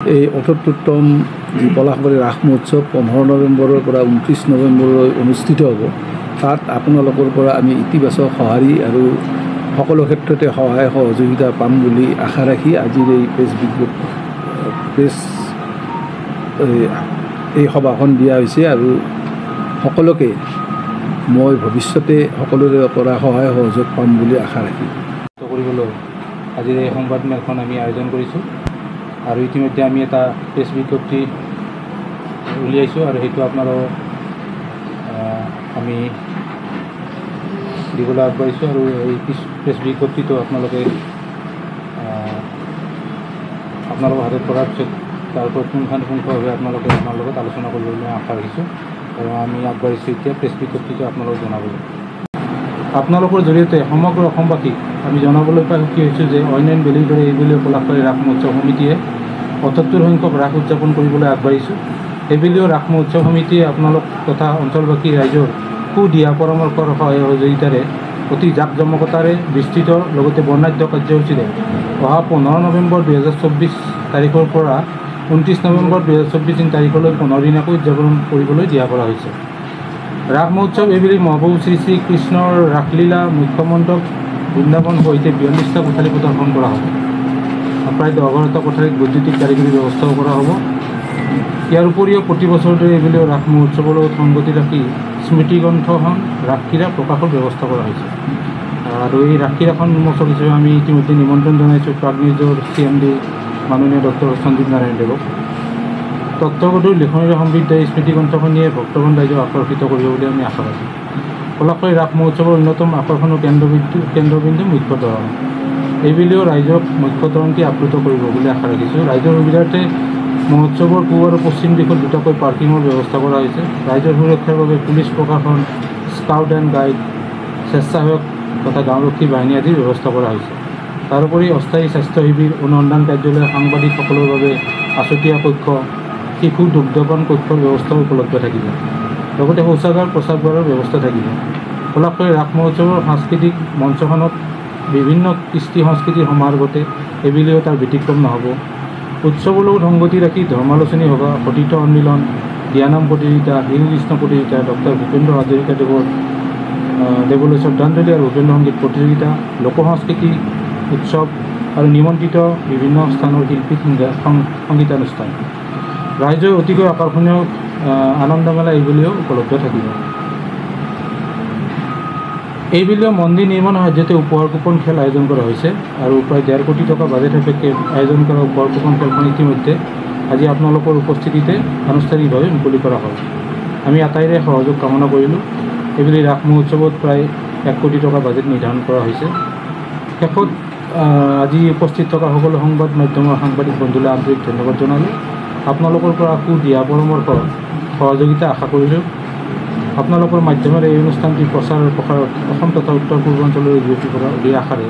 এই ৭৮তম পলাশবাৰী ৰাস মহোৎসৱ ১৫ নৱেম্বৰৰ পৰা ২৯ নৱেম্বৰলৈ অনুষ্ঠিত হ'ব। তাত আপোনালোকৰ পৰা আমি ইতিবাচক সঁহাৰি আৰু সকলো ক্ষেত্ৰতে সহায় সহযোগিতা পাম বুলি আশা ৰাখি আজিৰ এই এই সভাখন দিয়া হৈছে আৰু সকলোকে মই ভৱিষ্যতে সকলোৰে পৰা সহায় সহযোগ পাম বুলি আশা ৰাখি কৰিবলৈ আজিৰ এই সংবাদমেলখন আমি আয়োজন কৰিছোঁ আৰু ইতিমধ্যে আমি এটা প্ৰেছ বিজ্ঞপ্তি উলিয়াইছোঁ আৰু সেইটো আপোনালোকক আমি দিবলৈ আগবাঢ়িছোঁ আৰু এই প্ৰেছ বিজ্ঞপ্তিটো আপোনালোকৰ হাতত পৰাৰ পিছত তাৰ ওপৰত পুংখানুপুংখভাৱে আপোনালোকে আমাৰ লগত আলোচনা কৰিবলৈ আশা ৰাখিছোঁ আৰু আমি আগবাঢ়িছোঁ এতিয়া প্ৰেছ বিজ্ঞপ্তিটো আপোনালোকক জনাবলৈ। আপোনালোকৰ জৰিয়তে সমগ্ৰ অসমবাসীক আমি জনাবলৈ পাই সুখী হৈছোঁ যে অন্যান্য বেলিৰ দৰে এইবুলিও পলাশবাৰী ৰাস মহোৎসৱ সমিতিয়ে ৭৮ সংখ্যক ৰাস উদযাপন কৰিবলৈ আগবাঢ়িছোঁ। এইবুলিও ৰাস মহোৎসৱ সমিতিয়ে আপোনালোক তথা অঞ্চলবাসী ৰাইজৰ সুদিহা পৰামৰ্শৰ সহায় সহযোগিতাৰে অতি জাকজমকতাৰে বিস্তৃত লগতে বৰ্ণাঢ্য কাৰ্যসূচীৰে অহা ১৫ নৱেম্বৰ ২০২৪ তাৰিখৰ পৰা ২৯ নৱেম্বৰ ২০২৪ তাৰিখলৈ ১৫ দিনাকৈ উদযাপন কৰিবলৈ দিয়া কৰা হৈছে। ৰাস মহোৎসৱ এইবুলি মহাপ্ৰভু শ্ৰী শ্ৰী কৃষ্ণৰ ৰাসলীলা মুখ্য মণ্ডপ বৃন্দাবন সহিতে ৪২টা কোঠালি প্ৰদৰ্শন কৰা হ'ব। প্ৰায় ১০টা কোঠালিত বৈদ্যুতিক কাৰিকৰী ব্যৱস্থাও কৰা হ'ব। ইয়াৰ উপৰিও প্ৰতি বছৰৰ দৰে এইবুলিও ৰাস মহোৎসৱৰ লগত সংগতি ৰাখি স্মৃতিগ্ৰন্থখন ৰাসক্ৰীড়া প্ৰকাশৰ ব্যৱস্থা কৰা হৈছে আৰু এই ৰাসক্ৰীড়াখন উন্মোচক হিচাপে আমি ইতিমধ্যে নিমন্ত্ৰণ জনাইছোঁ প্ৰাগনিউজৰ CMD মাননীয় ডক্টৰ সঞ্জীৱ নাৰায়ণ দেৱক। তত্ত্বগধুৰ লিখনিৰে সমৃদ্ধ এই স্মৃতিগ্ৰন্থখনিয়ে ভক্তগণ ৰাইজক আকৰ্ষিত কৰিব বুলি আমি আশা ৰাখোঁ। পলাশবাৰী ৰাস মহোৎসৱৰ অন্যতম আকৰ্ষণৰ কেন্দ্ৰবিন্দু মুখ্য তোৰণ। এইবুলিও ৰাইজক মুখ্য তোৰণটি আপ্লুত কৰিব বুলি আশা ৰাখিছোঁ। ৰাইজৰ সুবিধাৰ্থে মহোৎসৱৰ পূব আৰু পশ্চিম দিশত দুটাকৈ পাৰ্কিঙৰ ব্যৱস্থা কৰা হৈছে। ৰাইজৰ সুৰক্ষাৰ বাবে পুলিচ প্ৰশাসন, স্কাউট এণ্ড গাইড, স্বেচ্ছাসেৱক তথা গাঁওৰক্ষী বাহিনী আদিৰ ব্যৱস্থা কৰা হৈছে। তাৰোপৰি অস্থায়ী স্বাস্থ্য শিবিৰ, অনুসন্ধান কাৰ্যালয়, সাংবাদিকসকলৰ বাবে আছুতীয়া কক্ষ, শিশু দুগ্ধপান কক্ষৰ ব্যৱস্থাও উপলব্ধ থাকিব। লগতে শৌচাগাৰ প্ৰস্ৰাৱগাৰৰ ব্যৱস্থা থাকিব। পলাশবাৰী ৰাস মহোৎসৱৰ সাংস্কৃতিক মঞ্চখনত বিভিন্ন কৃষ্টি সংস্কৃতিৰ সমাৰোহতে এইবুলিও তাৰ ব্যতিক্ৰম নহ'ব। উৎসৱৰ লগত সংগতি ৰাখি ধৰ্মালোচনী সভা, সতীৰ্থ সন্মিলন, দিয়ানাম প্ৰতিযোগিতা, শিশু কৃষ্ণ প্ৰতিযোগিতা, ডক্টৰ ভূপেন্দ্ৰ হাজৰিকা দেৱলৈ শ্ৰদ্ধাঞ্জলি আৰু ভূপেন্দ্ৰ সংগীত প্ৰতিযোগিতা, লোক সংস্কৃতি উৎসৱ আৰু নিমন্ত্ৰিত বিভিন্ন স্থানৰ শিল্পী সংগীতানুষ্ঠান। ৰাইজৰ অতিকৈ আকৰ্ষণীয় আনন্দমেলা এইবুলিও উপলব্ধ থাকিব। এইবুলিও মন্দিৰ নিৰ্মাণ সাহায্যতে উপহাৰ কুপন খেল আয়োজন কৰা হৈছে আৰু প্ৰায় ১.৫ কোটি টকা বাজেট সাপেক্ষে আয়োজন কৰা উপহাৰ কুপন খেলখন ইতিমধ্যে আজি আপোনালোকৰ উপস্থিতিতে আনুষ্ঠানিকভাৱে মুকলি কৰা হ'ল। আমি আটাইৰে সহযোগ কামনা কৰিলোঁ। এইবুলি ৰাস মহোৎসৱত প্ৰায় ১ কোটি টকা বাজেট নিৰ্ধাৰণ কৰা হৈছে। শেষত আজি উপস্থিত থকা সকলো সংবাদ মাধ্যমৰ সাংবাদিক বন্ধুলৈ আন্তৰিক ধন্যবাদ জনালোঁ। আপোনালোকৰ পৰা সুদিহা পৰামৰ্শ সহযোগিতা আশা কৰিলোঁ। আপোনালোকৰ মাধ্যমেৰে এই অনুষ্ঠানটি প্ৰচাৰ প্ৰসাৰত অসম তথা উত্তৰ পূৰ্বাঞ্চলৰ বিয়পি পৰা অধিক আশাৰে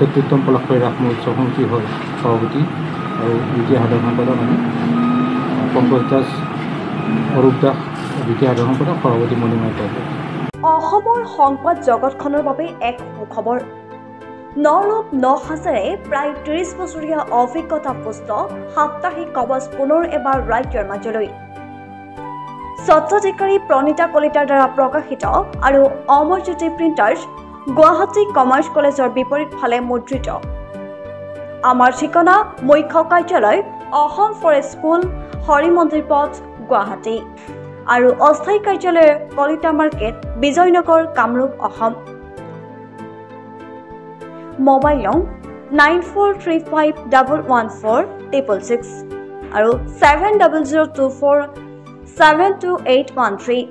৭৮তম পলাশবাৰী ৰাস মহোৎসৱ সমিতিৰ হয় সভাপতি আৰু দ্বিতীয় সাধাৰণ সম্পাদক আমি পংকজ দাস, অৰূপ দাস, দ্বিতীয় সাধাৰণ সম্পাদক, সভাপতি মণিময় কৰ্মী। অসমৰ সংবাদ জগতখনৰ বাবে এক সুখবৰ। নৰূপ নসাজেৰে প্ৰায় ৩০ বছৰীয়া অভিজ্ঞতাপুষ্ট সাপ্তাহিক কবচ পুনৰ এবাৰ ৰাজ্যৰ মাজলৈ। স্বত্বাধিকাৰী প্ৰণীতা কলিতাৰ দ্বাৰা প্ৰকাশিত আৰু অমৰজ্যোতি প্ৰিণ্টাৰ্ছ, গুৱাহাটী কমাৰ্চ কলেজৰ বিপৰীত ফালে মুদ্ৰিত। আমাৰ ঠিকনা মুখ্য কাৰ্যালয় অসম ফৰেষ্ট স্কুল, হৰি মন্দিৰ পথ, গুৱাহাটী আৰু অস্থায়ী কাৰ্যালয় কলিতা মাৰ্কেট, বিজয়নগৰ, কামৰূপ, অসম। মোবাইল নং 9435114666 আৰু 7024722813।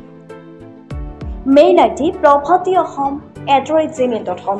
Mail ID prabhatiahom@gmail.com।